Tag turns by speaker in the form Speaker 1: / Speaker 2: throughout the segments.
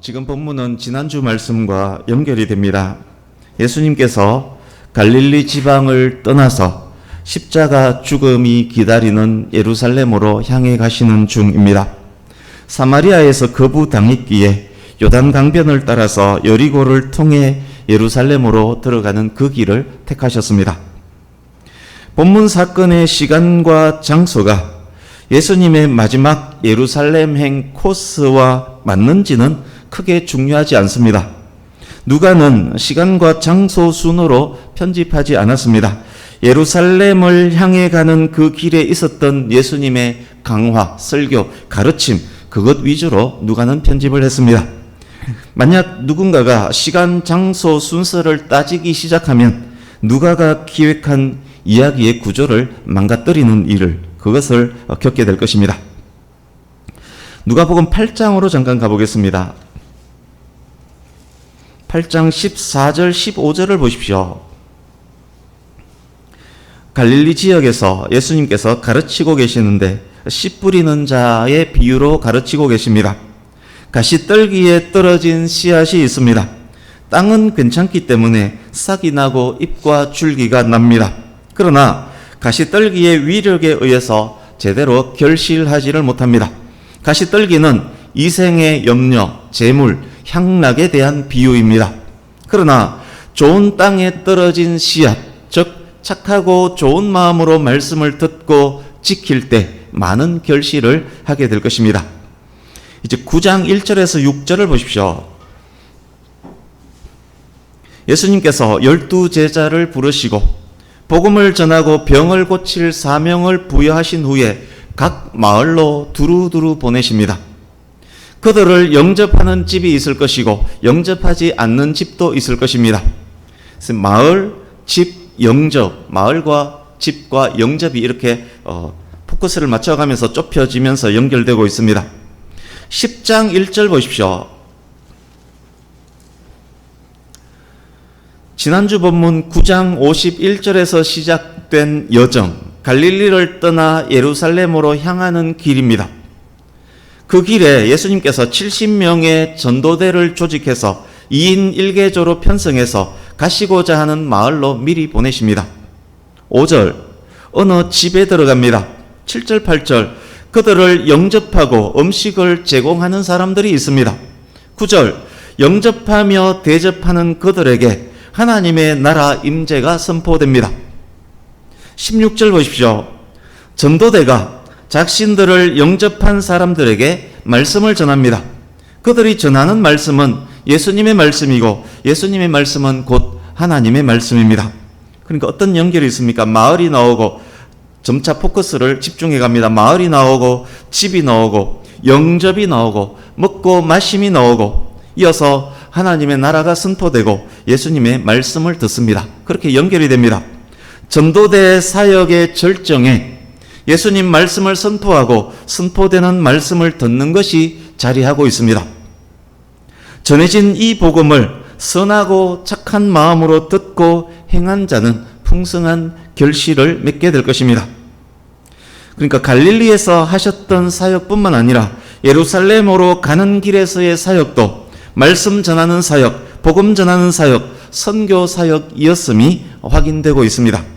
Speaker 1: 지금 본문은 지난주 말씀과 연결이 됩니다. 예수님께서 갈릴리 지방을 떠나서 십자가 죽음이 기다리는 예루살렘으로 향해 가시는 중입니다. 사마리아에서 거부당했기에 요단 강변을 따라서 여리고를 통해 예루살렘으로 들어가는 그 길을 택하셨습니다. 본문 사건의 시간과 장소가 예수님의 마지막 예루살렘행 코스와 맞는지는 크게 중요하지 않습니다. 누가는 시간과 장소 순으로 편집하지 않았습니다. 예루살렘을 향해 가는 그 길에 있었던 예수님의 강화, 설교, 가르침, 그것 위주로 누가는 편집을 했습니다. 만약 누군가가 시간, 장소, 순서를 따지기 시작하면 누가가 기획한 이야기의 구조를 망가뜨리는 일을, 그것을 겪게 될 것입니다. 누가복음 8장으로 잠깐 가보겠습니다. 8장 14절, 15절을 보십시오. 갈릴리 지역에서 예수님께서 가르치고 계시는데 씨 뿌리는 자의 비유로 가르치고 계십니다. 가시떨기에 떨어진 씨앗이 있습니다. 땅은 괜찮기 때문에 싹이 나고 잎과 줄기가 납니다. 그러나 가시떨기의 위력에 의해서 제대로 결실하지를 못합니다. 가시떨기는 이생의 염려, 재물, 향락에 대한 비유입니다. 그러나 좋은 땅에 떨어진 씨앗, 즉 착하고 좋은 마음으로 말씀을 듣고 지킬 때 많은 결실을 하게 될 것입니다. 이제 9장 1절에서 6절을 보십시오. 예수님께서 12제자를 부르시고 복음을 전하고 병을 고칠 사명을 부여하신 후에 각 마을로 두루두루 보내십니다. 그들을 영접하는 집이 있을 것이고 영접하지 않는 집도 있을 것입니다. 그래서 마을, 집, 영접, 마을과 집과 영접이 이렇게 포커스를 맞춰가면서 좁혀지면서 연결되고 있습니다. 10장 1절 보십시오. 지난주 본문 9장 51절에서 시작된 여정, 갈릴리를 떠나 예루살렘으로 향하는 길입니다. 그 길에 예수님께서 70명의 전도대를 조직해서 2인 1개조로 편성해서 가시고자 하는 마을로 미리 보내십니다. 5절, 어느 집에 들어갑니다. 7절, 8절, 그들을 영접하고 음식을 제공하는 사람들이 있습니다. 9절, 영접하며 대접하는 그들에게 하나님의 나라 임재가 선포됩니다. 16절 보십시오. 전도대가 자신들을 영접한 사람들에게 말씀을 전합니다. 그들이 전하는 말씀은 예수님의 말씀이고 예수님의 말씀은 곧 하나님의 말씀입니다. 그러니까 어떤 연결이 있습니까? 마을이 나오고 점차 포커스를 집중해 갑니다. 마을이 나오고 집이 나오고 영접이 나오고 먹고 마심이 나오고 이어서 하나님의 나라가 선포되고 예수님의 말씀을 듣습니다. 그렇게 연결이 됩니다. 전도대 사역의 절정에 예수님 말씀을 선포하고 선포되는 말씀을 듣는 것이 자리하고 있습니다. 전해진 이 복음을 선하고 착한 마음으로 듣고 행한 자는 풍성한 결실을 맺게 될 것입니다. 그러니까 갈릴리에서 하셨던 사역뿐만 아니라 예루살렘으로 가는 길에서의 사역도 말씀 전하는 사역, 복음 전하는 사역, 선교 사역이었음이 확인되고 있습니다.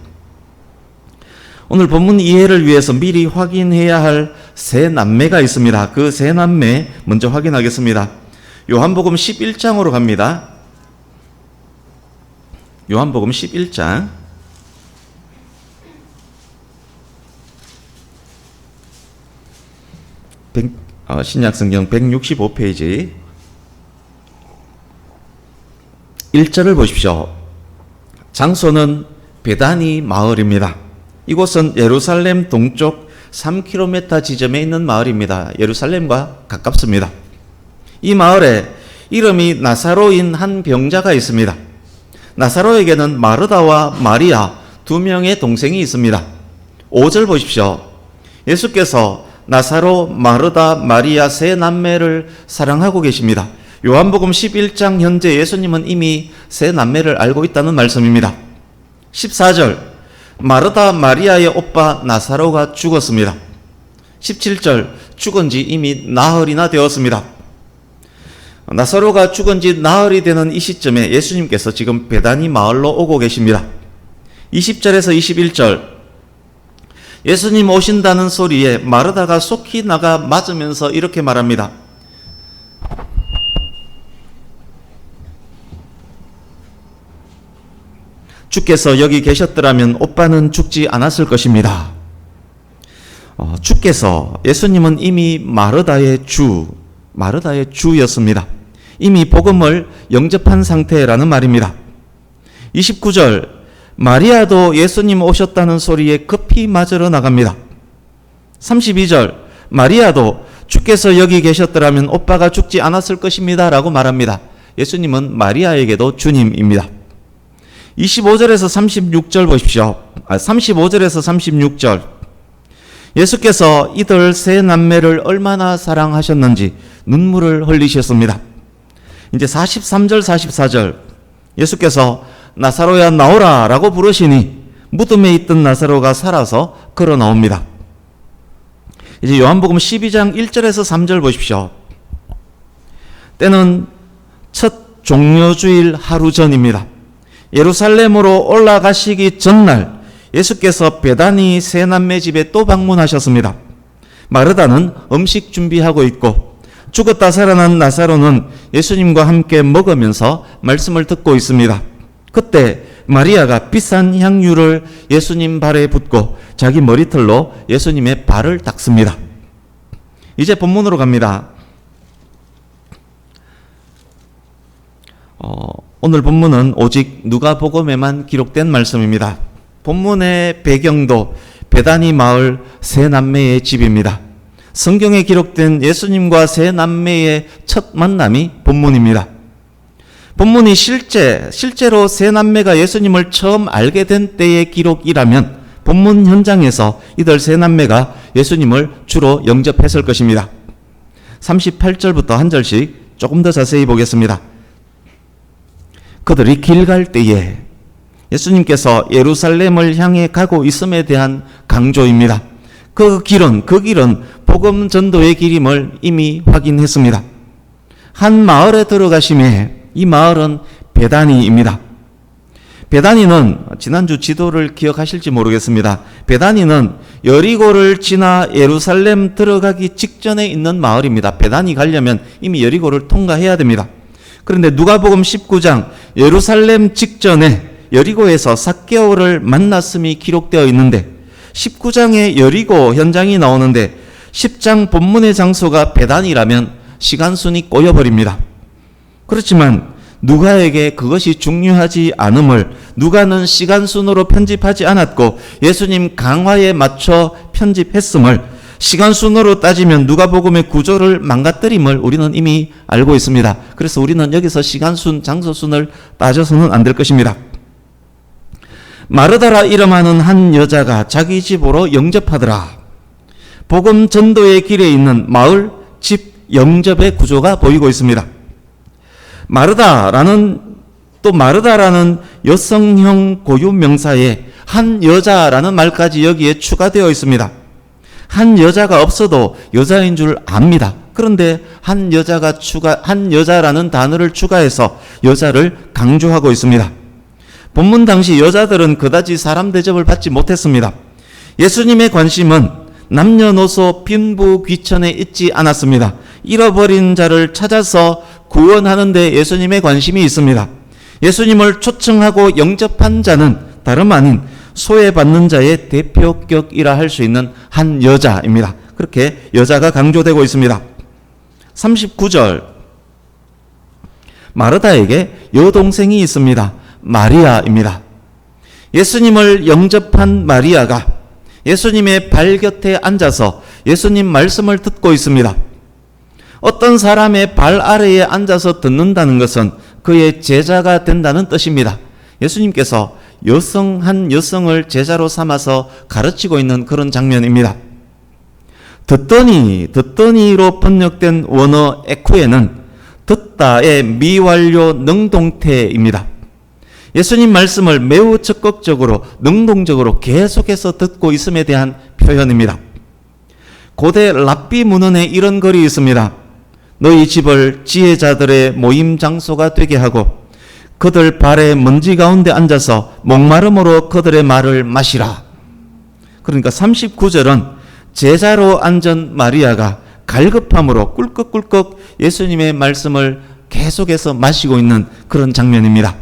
Speaker 1: 오늘 본문 이해를 위해서 미리 확인해야 할 세 남매가 있습니다. 그 세 남매 먼저 확인하겠습니다. 요한복음 11장으로 갑니다. 요한복음 11장 신약성경 165페이지 1절을 보십시오. 장소는 베다니 마을입니다. 이곳은 예루살렘 동쪽 3km 지점에 있는 마을입니다. 예루살렘과 가깝습니다. 이 마을에 이름이 나사로인 한 병자가 있습니다. 나사로에게는 마르다와 마리아 두 명의 동생이 있습니다. 5절 보십시오. 예수께서 나사로, 마르다, 마리아 세 남매를 사랑하고 계십니다. 요한복음 11장 현재 예수님은 이미 세 남매를 알고 있다는 말씀입니다. 14절, 마르다 마리아의 오빠 나사로가 죽었습니다. 17절, 죽은 지 이미 나흘이나 되었습니다. 나사로가 죽은 지 나흘이 되는 이 시점에 예수님께서 지금 베다니 마을로 오고 계십니다. 20절에서 21절, 예수님 오신다는 소리에 마르다가 속히 나가 맞으면서 이렇게 말합니다. 주께서 여기 계셨더라면 오빠는 죽지 않았을 것입니다. 주께서, 예수님은 이미 마르다의 주였습니다. 이미 복음을 영접한 상태라는 말입니다. 29절, 마리아도 예수님 오셨다는 소리에 급히 맞으러 나갑니다. 32절, 마리아도 주께서 여기 계셨더라면 오빠가 죽지 않았을 것입니다 라고 말합니다. 예수님은 마리아에게도 주님입니다. 25절에서 36절 보십시오. 35절에서 36절, 예수께서 이들 세 남매를 얼마나 사랑하셨는지 눈물을 흘리셨습니다. 이제 43절, 44절, 예수께서 나사로야 나오라 라고 부르시니 무덤에 있던 나사로가 살아서 걸어 나옵니다. 이제 요한복음 12장 1절에서 3절 보십시오. 때는 첫 종려주일 하루 전입니다. 예루살렘으로 올라가시기 전날 예수께서 베다니 세 남매 집에 또 방문하셨습니다. 마르다는 음식 준비하고 있고 죽었다 살아난 나사로는 예수님과 함께 먹으면서 말씀을 듣고 있습니다. 그때 마리아가 비싼 향유를 예수님 발에 붓고 자기 머리털로 예수님의 발을 닦습니다. 이제 본문으로 갑니다. 오늘 본문은 오직 누가복음에만 기록된 말씀입니다. 본문의 배경도 베다니 마을 세 남매의 집입니다. 성경에 기록된 예수님과 세 남매의 첫 만남이 본문입니다. 본문이 실제로 세 남매가 예수님을 처음 알게 된 때의 기록이라면 본문 현장에서 이들 세 남매가 예수님을 주로 영접했을 것입니다. 38절부터 한 절씩 조금 더 자세히 보겠습니다. 그들이 길 갈 때에, 예수님께서 예루살렘을 향해 가고 있음에 대한 강조입니다. 그 길은 복음 전도의 길임을 이미 확인했습니다. 한 마을에 들어가심에, 이 마을은 베다니입니다. 베다니는 지난주 지도를 기억하실지 모르겠습니다. 베다니는 여리고를 지나 예루살렘 들어가기 직전에 있는 마을입니다. 베다니 가려면 이미 여리고를 통과해야 됩니다. 그런데 누가복음 19장, 예루살렘 직전에 여리고에서 삭개오를 만났음이 기록되어 있는데 19장에 여리고 현장이 나오는데 10장 본문의 장소가 베단이라면 시간순이 꼬여버립니다. 그렇지만 누가에게 그것이 중요하지 않음을 누가는 시간순으로 편집하지 않았고 예수님 강화에 맞춰 편집했음을 시간순으로 따지면 누가복음의 구조를 망가뜨림을 우리는 이미 알고 있습니다. 그래서 우리는 여기서 시간순, 장소순을 따져서는 안 될 것입니다. 마르다라 이름하는 한 여자가 자기 집으로 영접하더라. 복음 전도의 길에 있는 마을, 집, 영접의 구조가 보이고 있습니다. 마르다라는 여성형 고유 명사에 한 여자라는 말까지 여기에 추가되어 있습니다. 한 여자가 없어도 여자인 줄 압니다. 그런데 한 여자라는 단어를 추가해서 여자를 강조하고 있습니다. 본문 당시 여자들은 그다지 사람 대접을 받지 못했습니다. 예수님의 관심은 남녀노소 빈부귀천에 있지 않았습니다. 잃어버린 자를 찾아서 구원하는 데 예수님의 관심이 있습니다. 예수님을 초청하고 영접한 자는 다름 아닌 소외받는 자의 대표격이라 할 수 있는 한 여자입니다. 그렇게 여자가 강조되고 있습니다. 39절, 마르다에게 여동생이 있습니다. 마리아입니다. 예수님을 영접한 마리아가 예수님의 발 곁에 앉아서 예수님 말씀을 듣고 있습니다. 어떤 사람의 발 아래에 앉아서 듣는다는 것은 그의 제자가 된다는 뜻입니다. 예수님께서 한 여성을 제자로 삼아서 가르치고 있는 그런 장면입니다. 듣더니로 번역된 원어 에쿠에는 듣다의 미완료 능동태입니다. 예수님 말씀을 매우 적극적으로 능동적으로 계속해서 듣고 있음에 대한 표현입니다. 고대 랍비 문헌에 이런 글이 있습니다. 너희 집을 지혜자들의 모임 장소가 되게 하고 그들 발에 먼지 가운데 앉아서 목마름으로 그들의 말을 마시라. 그러니까 39절은 제자로 앉은 마리아가 갈급함으로 꿀꺽꿀꺽 예수님의 말씀을 계속해서 마시고 있는 그런 장면입니다.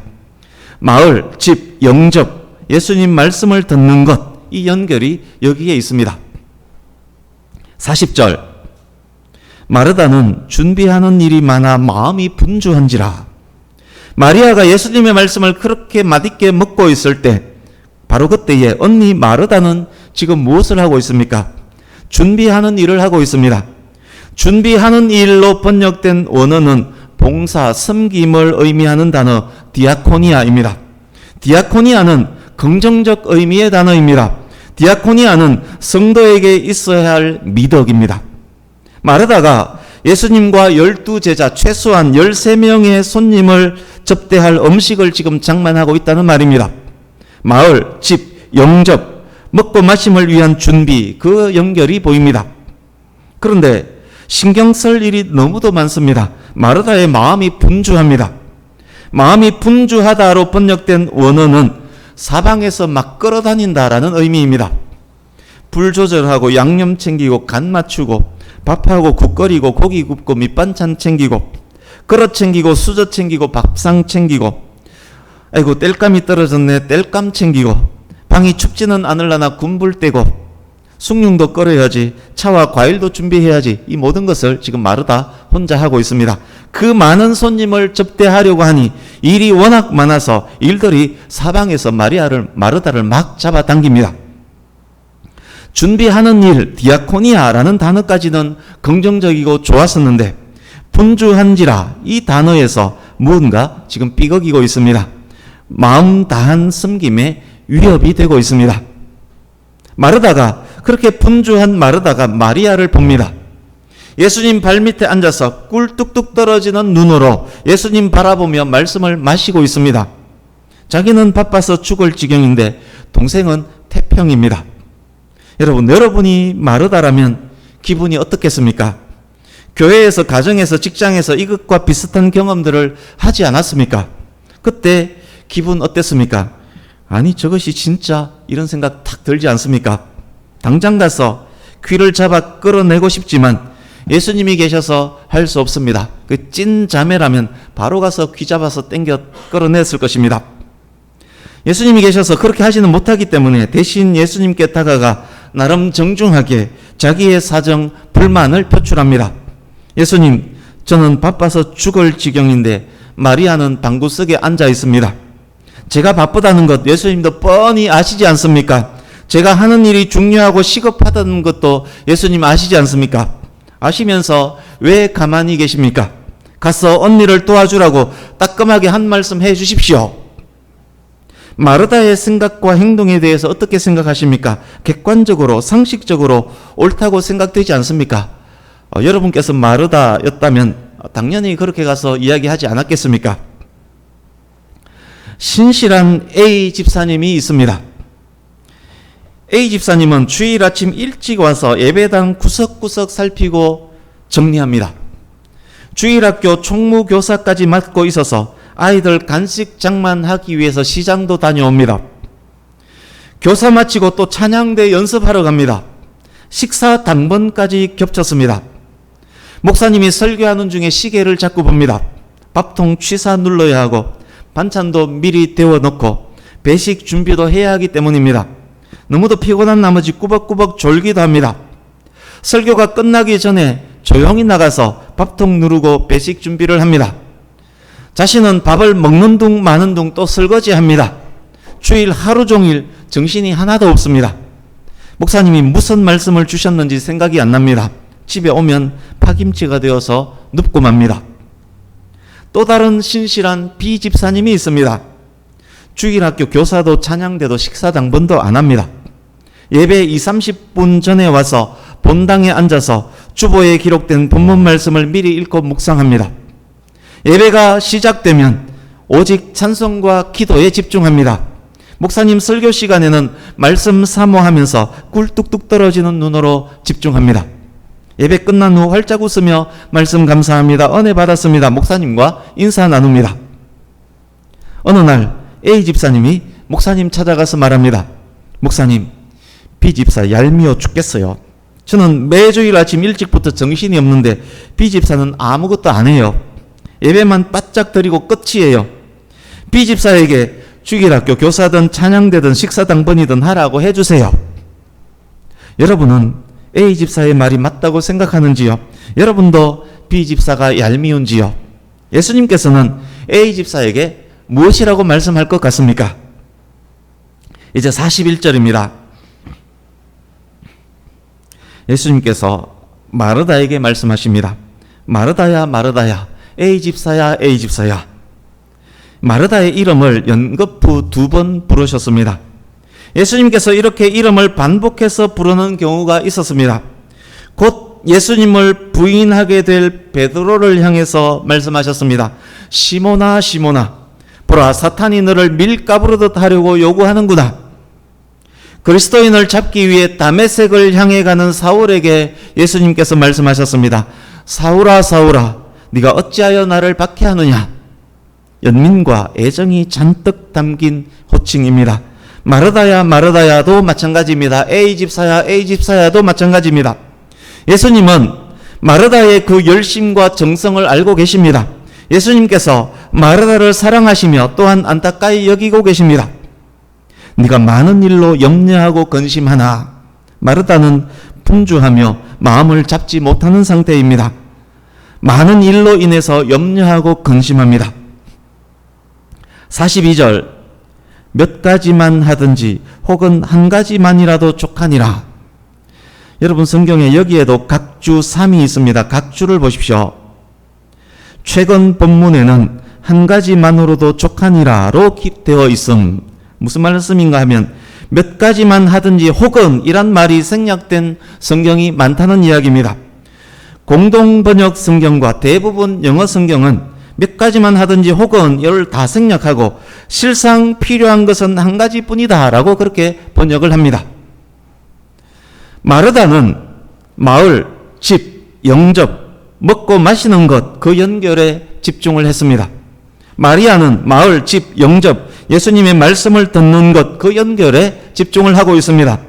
Speaker 1: 마을, 집, 영접, 예수님 말씀을 듣는 것, 이 연결이 여기에 있습니다. 40절, 마르다는 준비하는 일이 많아 마음이 분주한지라. 마리아가 예수님의 말씀을 그렇게 맛있게 먹고 있을 때 바로 그때에 언니 마르다는 지금 무엇을 하고 있습니까? 준비하는 일을 하고 있습니다. 준비하는 일로 번역된 원어는 봉사, 섬김을 의미하는 단어 디아코니아입니다. 디아코니아는 긍정적 의미의 단어입니다. 디아코니아는 성도에게 있어야 할 미덕입니다. 마르다가 예수님과 12제자 최소한 13명의 손님을 접대할 음식을 지금 장만하고 있다는 말입니다. 마을, 집, 영접, 먹고 마심을 위한 준비, 그 연결이 보입니다. 그런데 신경 쓸 일이 너무도 많습니다. 마르다의 마음이 분주합니다. 마음이 분주하다로 번역된 원어는 사방에서 막 끌어다닌다라는 의미입니다. 불 조절하고 양념 챙기고 간 맞추고 밥하고 국거리고 고기 굽고 밑반찬 챙기고 그릇 챙기고 수저 챙기고 밥상 챙기고 아이고 땔감이 떨어졌네 땔감 챙기고 방이 춥지는 않으려나 군불 떼고 숭늉도 끓여야지 차와 과일도 준비해야지 이 모든 것을 지금 마르다 혼자 하고 있습니다. 그 많은 손님을 접대하려고 하니 일이 워낙 많아서 일들이 사방에서 마르다를 막 잡아당깁니다. 준비하는 일, 디아코니아라는 단어까지는 긍정적이고 좋았었는데 분주한지라 이 단어에서 무언가 지금 삐걱이고 있습니다. 마음 다한 섬김에 위협이 되고 있습니다. 마르다가 그렇게 분주한 마르다가 마리아를 봅니다. 예수님 발밑에 앉아서 꿀 뚝뚝 떨어지는 눈으로 예수님 바라보며 말씀을 마시고 있습니다. 자기는 바빠서 죽을 지경인데 동생은 태평입니다. 여러분이 마르다라면 기분이 어떻겠습니까? 교회에서, 가정에서, 직장에서 이것과 비슷한 경험들을 하지 않았습니까? 그때 기분 어땠습니까? 아니 저것이 진짜 이런 생각 탁 들지 않습니까? 당장 가서 귀를 잡아 끌어내고 싶지만 예수님이 계셔서 할 수 없습니다. 그 찐 자매라면 바로 가서 귀 잡아서 땡겨 끌어냈을 것입니다. 예수님이 계셔서 그렇게 하지는 못하기 때문에 대신 예수님께 다가가 나름 정중하게 자기의 사정, 불만을 표출합니다. 예수님, 저는 바빠서 죽을 지경인데 마리아는 방구석에 앉아 있습니다. 제가 바쁘다는 것 예수님도 뻔히 아시지 않습니까? 제가 하는 일이 중요하고 시급하다는 것도 예수님 아시지 않습니까? 아시면서 왜 가만히 계십니까? 가서 언니를 도와주라고 따끔하게 한 말씀 해 주십시오. 마르다의 생각과 행동에 대해서 어떻게 생각하십니까? 객관적으로, 상식적으로 옳다고 생각되지 않습니까? 여러분께서 마르다였다면 당연히 그렇게 가서 이야기하지 않았겠습니까? 신실한 A 집사님이 있습니다. A 집사님은 주일 아침 일찍 와서 예배당 구석구석 살피고 정리합니다. 주일학교 총무교사까지 맡고 있어서 아이들 간식 장만하기 위해서 시장도 다녀옵니다. 교사 마치고 또 찬양대 연습하러 갑니다. 식사 당번까지 겹쳤습니다. 목사님이 설교하는 중에 시계를 자꾸 봅니다. 밥통 취사 눌러야 하고 반찬도 미리 데워놓고 배식 준비도 해야 하기 때문입니다. 너무도 피곤한 나머지 꾸벅꾸벅 졸기도 합니다. 설교가 끝나기 전에 조용히 나가서 밥통 누르고 배식 준비를 합니다. 자신은 밥을 먹는 둥 마는 둥 또 설거지합니다. 주일 하루 종일 정신이 하나도 없습니다. 목사님이 무슨 말씀을 주셨는지 생각이 안 납니다. 집에 오면 파김치가 되어서 눕고 맙니다. 또 다른 신실한 B 집사님이 있습니다. 주일학교 교사도 찬양대도 식사 당번도 안 합니다. 예배 20-30분 전에 와서 본당에 앉아서 주보에 기록된 본문 말씀을 미리 읽고 묵상합니다. 예배가 시작되면 오직 찬송과 기도에 집중합니다. 목사님 설교 시간에는 말씀 사모하면서 꿀 뚝뚝 떨어지는 눈으로 집중합니다. 예배 끝난 후 활짝 웃으며 말씀 감사합니다, 은혜 받았습니다, 목사님과 인사 나눕니다. 어느 날 A 집사님이 목사님 찾아가서 말합니다. 목사님, B 집사 얄미워 죽겠어요. 저는 매주일 아침 일찍부터 정신이 없는데 B 집사는 아무것도 안 해요. 예배만 바짝 드리고 끝이에요. B 집사에게 주일학교 교사든 찬양대든 식사당번이든 하라고 해주세요. 여러분은 A 집사의 말이 맞다고 생각하는지요? 여러분도 B 집사가 얄미운지요? 예수님께서는 A 집사에게 무엇이라고 말씀할 것 같습니까? 이제 41절입니다. 예수님께서 마르다에게 말씀하십니다. 마르다야, 마르다야, A 집사야, A 집사야. 마르다의 이름을 연거푸 2번 부르셨습니다. 예수님께서 이렇게 이름을 반복해서 부르는 경우가 있었습니다. 곧 예수님을 부인하게 될 베드로를 향해서 말씀하셨습니다. 시몬아, 시몬아, 보라, 사탄이 너를 밀가부르듯 하려고 요구하는구나. 그리스도인을 잡기 위해 다메섹을 향해 가는 사울에게 예수님께서 말씀하셨습니다. 사울아, 사울아, 네가 어찌하여 나를 박해하느냐. 연민과 애정이 잔뜩 담긴 호칭입니다. 마르다야, 마르다야도 마찬가지입니다. A 집사야, A 집사야도 마찬가지입니다. 예수님은 마르다의 그 열심과 정성을 알고 계십니다. 예수님께서 마르다를 사랑하시며 또한 안타까이 여기고 계십니다. 네가 많은 일로 염려하고 근심하나. 마르다는 분주하며 마음을 잡지 못하는 상태입니다. 많은 일로 인해서 염려하고 근심합니다. 42절, 몇 가지만 하든지 혹은 한 가지만이라도 족하니라. 여러분 성경에 여기에도 각주 3이 있습니다. 각주를 보십시오. 최근 본문에는 한 가지만으로도 족하니라로 되어 있음. 무슨 말씀인가 하면 몇 가지만 하든지 혹은 이란 말이 생략된 성경이 많다는 이야기입니다. 공동번역 성경과 대부분 영어 성경은 몇 가지만 하든지 혹은 이를 다 생략하고 실상 필요한 것은 한 가지뿐이다 라고 그렇게 번역을 합니다. 마르다는 마을, 집, 영접, 먹고 마시는 것, 그 연결에 집중을 했습니다. 마리아는 마을, 집, 영접, 예수님의 말씀을 듣는 것, 그 연결에 집중을 하고 있습니다.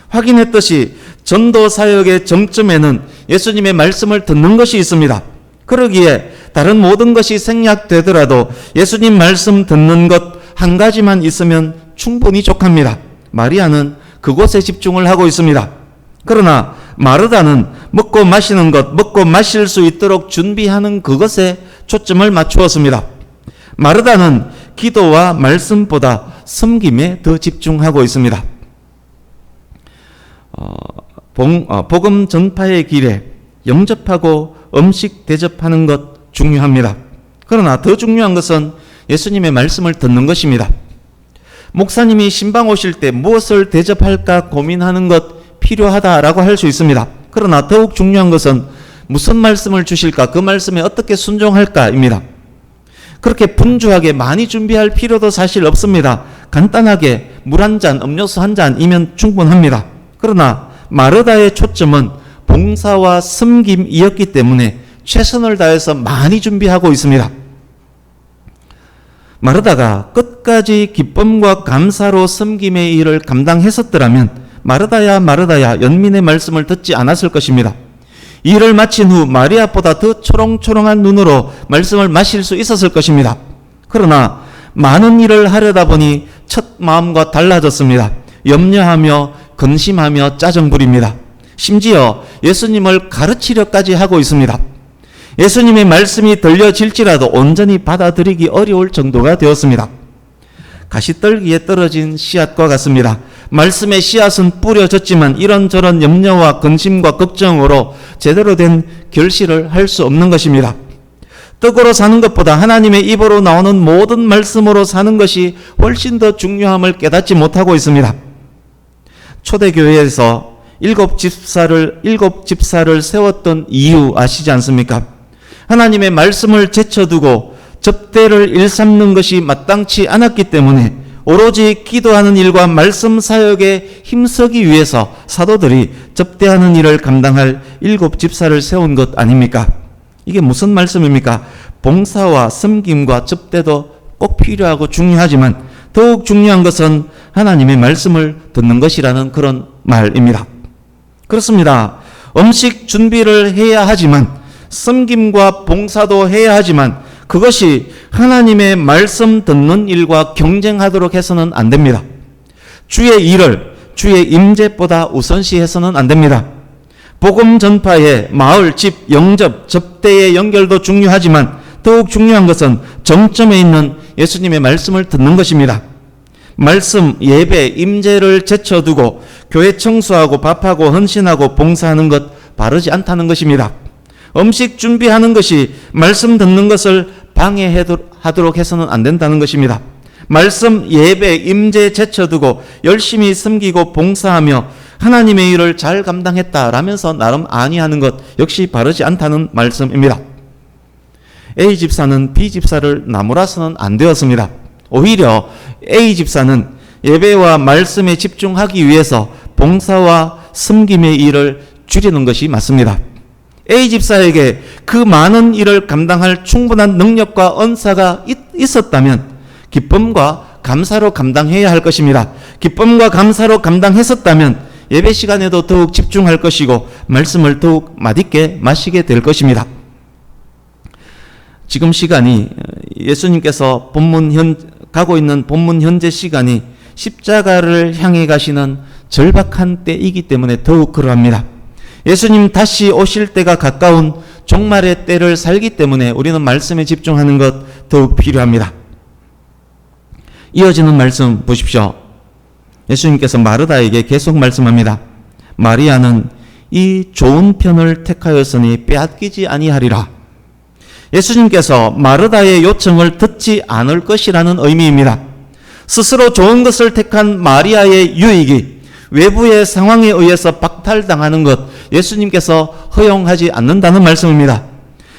Speaker 1: 확인했듯이 전도 사역의 정점에는 예수님의 말씀을 듣는 것이 있습니다. 그러기에 다른 모든 것이 생략되더라도 예수님 말씀 듣는 것 한 가지만 있으면 충분히 족합니다. 마리아는 그곳에 집중을 하고 있습니다. 그러나 마르다는 먹고 마시는 것, 먹고 마실 수 있도록 준비하는 그것에 초점을 맞추었습니다. 마르다는 기도와 말씀보다 섬김에 더 집중하고 있습니다. 복음 전파의 길에 영접하고 음식 대접하는 것 중요합니다. 그러나 더 중요한 것은 예수님의 말씀을 듣는 것입니다. 목사님이 신방 오실 때 무엇을 대접할까 고민하는 것 필요하다라고 할 수 있습니다. 그러나 더욱 중요한 것은 무슨 말씀을 주실까, 그 말씀에 어떻게 순종할까입니다. 그렇게 분주하게 많이 준비할 필요도 사실 없습니다. 간단하게 물 한 잔, 음료수 한 잔이면 충분합니다. 그러나 마르다의 초점은 봉사와 섬김이었기 때문에 최선을 다해서 많이 준비하고 있습니다. 마르다가 끝까지 기쁨과 감사로 섬김의 일을 감당했었더라면 마르다야, 마르다야 연민의 말씀을 듣지 않았을 것입니다. 일을 마친 후 마리아보다 더 초롱초롱한 눈으로 말씀을 마실 수 있었을 것입니다. 그러나 많은 일을 하려다 보니 첫 마음과 달라졌습니다. 염려하며 근심하며 짜증 부립니다. 심지어 예수님을 가르치려까지 하고 있습니다. 예수님의 말씀이 들려질지라도 온전히 받아들이기 어려울 정도가 되었습니다. 가시떨기에 떨어진 씨앗과 같습니다. 말씀의 씨앗은 뿌려졌지만 이런저런 염려와 근심과 걱정으로 제대로 된 결실을 할 수 없는 것입니다. 떡으로 사는 것보다 하나님의 입으로 나오는 모든 말씀으로 사는 것이 훨씬 더 중요함을 깨닫지 못하고 있습니다. 초대교회에서 일곱 집사를 세웠던 이유 아시지 않습니까? 하나님의 말씀을 제쳐두고 접대를 일삼는 것이 마땅치 않았기 때문에 오로지 기도하는 일과 말씀 사역에 힘쓰기 위해서 사도들이 접대하는 일을 감당할 7 집사를 세운 것 아닙니까? 이게 무슨 말씀입니까? 봉사와 섬김과 접대도 꼭 필요하고 중요하지만 더욱 중요한 것은 하나님의 말씀을 듣는 것이라는 그런 말입니다. 그렇습니다. 음식 준비를 해야 하지만 섬김과 봉사도 해야 하지만 그것이 하나님의 말씀 듣는 일과 경쟁하도록 해서는 안 됩니다. 주의 일을 주의 임재보다 우선시해서는 안 됩니다. 복음 전파에 마을, 집, 영접, 접대의 연결도 중요하지만 더욱 중요한 것은 정점에 있는 예수님의 말씀을 듣는 것입니다. 말씀, 예배, 임재를 제쳐두고 교회 청소하고 밥하고 헌신하고 봉사하는 것 바르지 않다는 것입니다. 음식 준비하는 것이 말씀 듣는 것을 방해하도록 해서는 안 된다는 것입니다. 말씀, 예배, 임재 제쳐두고 열심히 섬기고 봉사하며 하나님의 일을 잘 감당했다라면서 나름 안위하는 것 역시 바르지 않다는 말씀입니다. A 집사는 B 집사를 나무라서는 안 되었습니다. 오히려 A 집사는 예배와 말씀에 집중하기 위해서 봉사와 섬김의 일을 줄이는 것이 맞습니다. A 집사에게 그 많은 일을 감당할 충분한 능력과 은사가 있었다면 기쁨과 감사로 감당해야 할 것입니다. 기쁨과 감사로 감당했었다면 예배 시간에도 더욱 집중할 것이고 말씀을 더욱 맛있게 마시게 될 것입니다. 지금 시간이 예수님께서 가고 있는 본문 현재 시간이 십자가를 향해 가시는 절박한 때이기 때문에 더욱 그러합니다. 예수님 다시 오실 때가 가까운 종말의 때를 살기 때문에 우리는 말씀에 집중하는 것 더욱 필요합니다. 이어지는 말씀 보십시오. 예수님께서 마르다에게 계속 말씀합니다. 마리아는 이 좋은 편을 택하였으니 빼앗기지 아니하리라. 예수님께서 마르다의 요청을 듣지 않을 것이라는 의미입니다. 스스로 좋은 것을 택한 마리아의 유익이 외부의 상황에 의해서 박탈당하는 것 예수님께서 허용하지 않는다는 말씀입니다.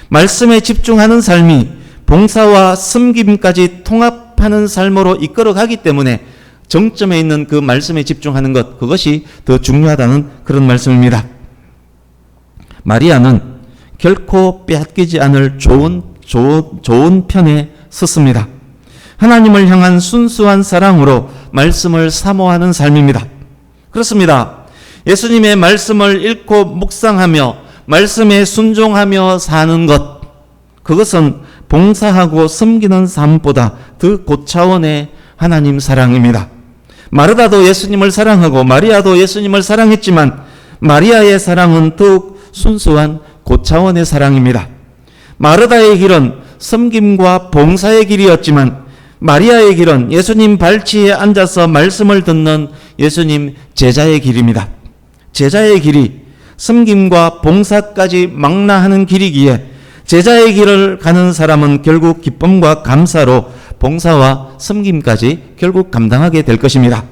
Speaker 1: 말씀에 집중하는 삶이 봉사와 섬김까지 통합하는 삶으로 이끌어가기 때문에 정점에 있는 그 말씀에 집중하는 것 그것이 더 중요하다는 그런 말씀입니다. 마리아는 결코 빼앗기지 않을 좋은 편에 섰습니다. 하나님을 향한 순수한 사랑으로 말씀을 사모하는 삶입니다. 그렇습니다. 예수님의 말씀을 읽고 묵상하며 말씀에 순종하며 사는 것 그것은 봉사하고 섬기는 삶보다 더 고차원의 하나님 사랑입니다. 마르다도 예수님을 사랑하고 마리아도 예수님을 사랑했지만 마리아의 사랑은 더욱 순수한 고차원의 사랑입니다. 마르다의 길은 섬김과 봉사의 길이었지만 마리아의 길은 예수님 발치에 앉아서 말씀을 듣는 예수님 제자의 길입니다. 제자의 길이 섬김과 봉사까지 망라하는 길이기에 제자의 길을 가는 사람은 결국 기쁨과 감사로 봉사와 섬김까지 결국 감당하게 될 것입니다.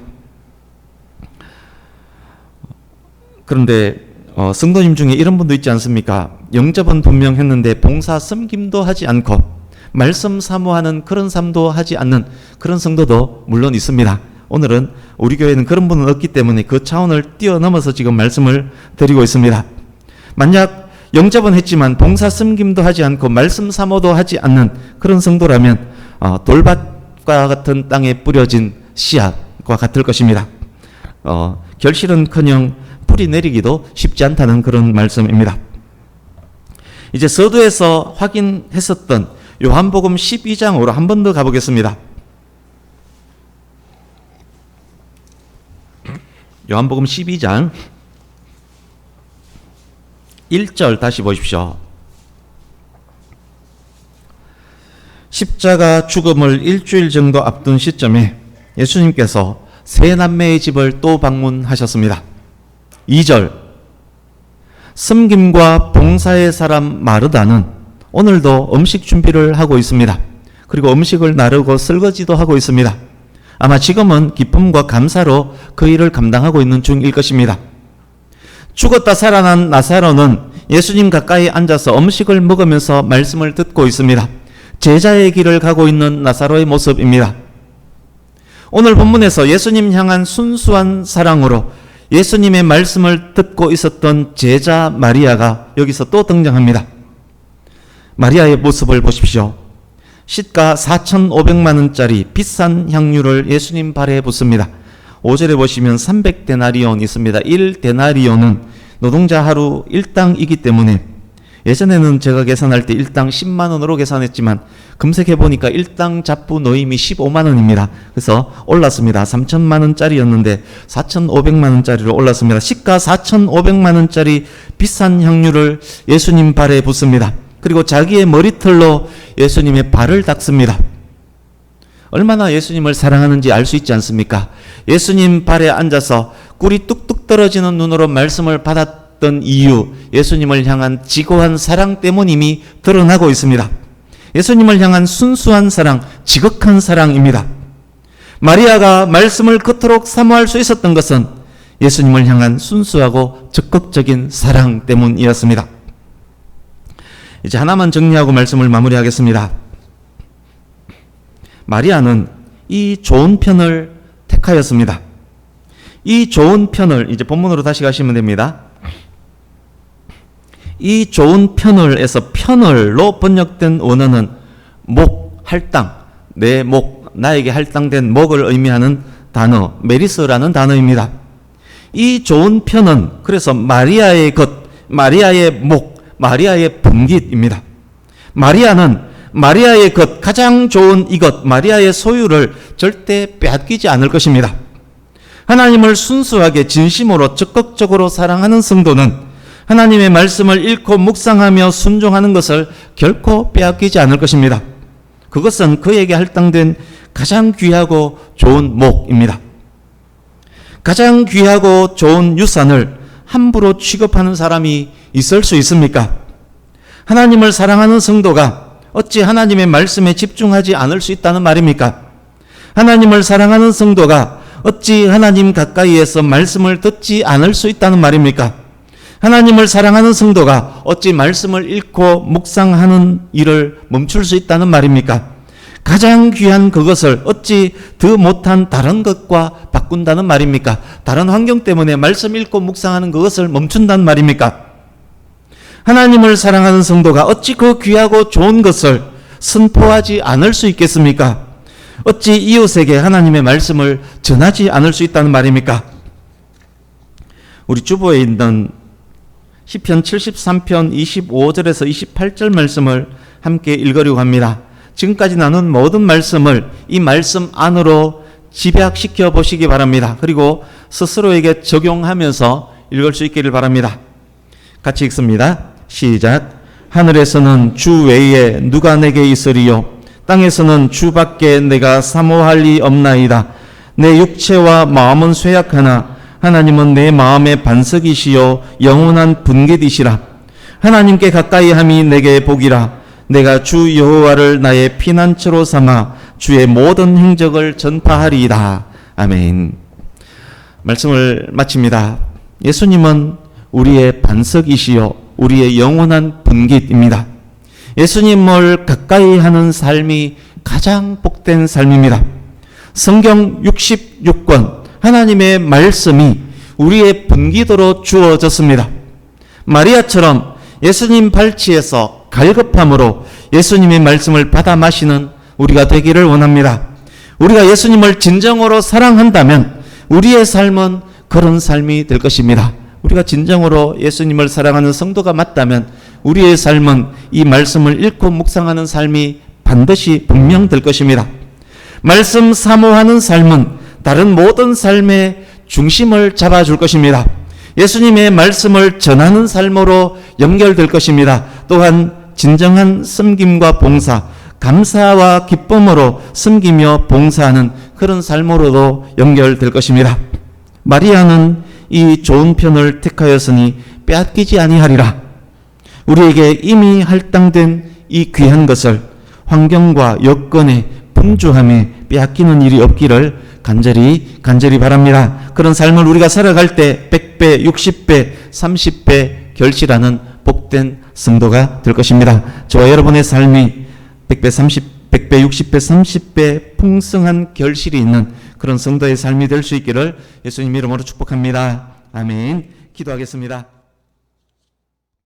Speaker 1: 그런데 성도님 중에 이런 분도 있지 않습니까? 영접은 분명 했는데 봉사 섬김도 하지 않고 말씀 사모하는 그런 삶도 하지 않는 그런 성도도 물론 있습니다. 오늘은 우리 교회는 그런 분은 없기 때문에 그 차원을 뛰어넘어서 지금 말씀을 드리고 있습니다. 만약 영접은 했지만 봉사 섬김도 하지 않고 말씀 사모도 하지 않는 그런 성도라면 돌밭과 같은 땅에 뿌려진 씨앗과 같을 것입니다. 결실은커녕 뿌리 내리기도 쉽지 않다는 그런 말씀입니다. 이제 서두에서 확인했었던 요한복음 12장으로 한 번 더 가보겠습니다. 요한복음 12장 1절 다시 보십시오. 십자가 죽음을 일주일 정도 앞둔 시점에 예수님께서 세 남매의 집을 또 방문하셨습니다. 2절 섬김과 봉사의 사람 마르다는 오늘도 음식 준비를 하고 있습니다. 그리고 음식을 나르고 설거지도 하고 있습니다. 아마 지금은 기쁨과 감사로 그 일을 감당하고 있는 중일 것입니다. 죽었다 살아난 나사로는 예수님 가까이 앉아서 음식을 먹으면서 말씀을 듣고 있습니다. 제자의 길을 가고 있는 나사로의 모습입니다. 오늘 본문에서 예수님 향한 순수한 사랑으로 예수님의 말씀을 듣고 있었던 제자 마리아가 여기서 또 등장합니다. 마리아의 모습을 보십시오. 시가 4,500만 원짜리 비싼 향유를 예수님 발에 붓습니다. 5절에 보시면 300데나리온 있습니다. 1데나리온은 노동자 하루 일당이기 때문에 예전에는 제가 계산할 때 일당 10만 원으로 계산했지만 검색해 보니까 일당 잡부 노임이 15만 원입니다. 그래서 올랐습니다. 3천만 원짜리였는데 4,500만 원짜리로 올랐습니다. 시가 4,500만 원짜리 비싼 향유를 예수님 발에 붓습니다. 그리고 자기의 머리털로 예수님의 발을 닦습니다. 얼마나 예수님을 사랑하는지 알 수 있지 않습니까? 예수님 발에 앉아서 꿀이 뚝뚝 떨어지는 눈으로 말씀을 받았던 이유, 예수님을 향한 지고한 사랑 때문임이 드러나고 있습니다. 예수님을 향한 순수한 사랑, 지극한 사랑입니다. 마리아가 말씀을 그토록 사모할 수 있었던 것은 예수님을 향한 순수하고 적극적인 사랑 때문이었습니다. 이제 하나만 정리하고 말씀을 마무리하겠습니다. 마리아는 이 좋은 편을 택하였습니다. 이 좋은 편을, 이제 본문으로 다시 가시면 됩니다. 이 좋은 편을 에서 편을로 번역된 원어는 목, 할당, 내 목, 나에게 할당된 목을 의미하는 단어, 메리스라는 단어입니다. 이 좋은 편은 그래서 마리아의 것, 마리아의 목, 마리아의 분깃입니다. 마리아는 마리아의 것, 가장 좋은 이것, 마리아의 소유를 절대 빼앗기지 않을 것입니다. 하나님을 순수하게 진심으로 적극적으로 사랑하는 성도는 하나님의 말씀을 읽고 묵상하며 순종하는 것을 결코 빼앗기지 않을 것입니다. 그것은 그에게 할당된 가장 귀하고 좋은 목입니다. 가장 귀하고 좋은 유산을 함부로 취급하는 사람이 있을 수 있습니까? 하나님을 사랑하는 성도가 어찌 하나님의 말씀에 집중하지 않을 수 있다는 말입니까? 하나님을 사랑하는 성도가 어찌 하나님 가까이에서 말씀을 듣지 않을 수 있다는 말입니까? 하나님을 사랑하는 성도가 어찌 말씀을 읽고 묵상하는 일을 멈출 수 있다는 말입니까? 가장 귀한 그것을 어찌 더 못한 다른 것과 바꾼다는 말입니까? 다른 환경 때문에 말씀 읽고 묵상하는 그것을 멈춘다는 말입니까? 하나님을 사랑하는 성도가 어찌 그 귀하고 좋은 것을 선포하지 않을 수 있겠습니까? 어찌 이웃에게 하나님의 말씀을 전하지 않을 수 있다는 말입니까? 우리 주보에 있는 시편 73편 25절에서 28절 말씀을 함께 읽으려고 합니다. 지금까지 나눈 모든 말씀을 이 말씀 안으로 집약시켜 보시기 바랍니다. 그리고 스스로에게 적용하면서 읽을 수 있기를 바랍니다. 같이 읽습니다. 시작. 하늘에서는 주 외에 누가 내게 있으리요? 땅에서는 주밖에 내가 사모할 리 없나이다. 내 육체와 마음은 쇠약하나 하나님은 내 마음의 반석이시요 영원한 분깃이시라. 하나님께 가까이 함이 내게 복이라. 내가 주 여호와를 나의 피난처로 삼아 주의 모든 행적을 전파하리이다. 아멘. 말씀을 마칩니다. 예수님은 우리의 반석이시요 우리의 영원한 분깃입니다. 예수님을 가까이 하는 삶이 가장 복된 삶입니다. 성경 66권 하나님의 말씀이 우리의 분깃으로 주어졌습니다. 마리아처럼 예수님 발치에서 갈급함으로 예수님의 말씀을 받아 마시는 우리가 되기를 원합니다. 우리가 예수님을 진정으로 사랑한다면 우리의 삶은 그런 삶이 될 것입니다. 우리가 진정으로 예수님을 사랑하는 성도가 맞다면 우리의 삶은 이 말씀을 읽고 묵상하는 삶이 반드시 분명될 것입니다. 말씀 사모하는 삶은 다른 모든 삶의 중심을 잡아줄 것입니다. 예수님의 말씀을 전하는 삶으로 연결될 것입니다. 또한 진정한 섬김과 봉사, 감사와 기쁨으로 섬기며 봉사하는 그런 삶으로도 연결될 것입니다. 마리아는 이 좋은 편을 택하였으니 빼앗기지 아니하리라. 우리에게 이미 할당된 이 귀한 것을 환경과 여건의 분주함에 빼앗기는 일이 없기를 간절히 바랍니다. 그런 삶을 우리가 살아갈 때 100배, 60배, 30배 결실하는 복된 성도가 될 것입니다. 저와 여러분의 삶이 100배, 100배, 60배, 30배 풍성한 결실이 있는 그런 성도의 삶이 될 수 있기를 예수님 이름으로 축복합니다. 아멘. 기도하겠습니다.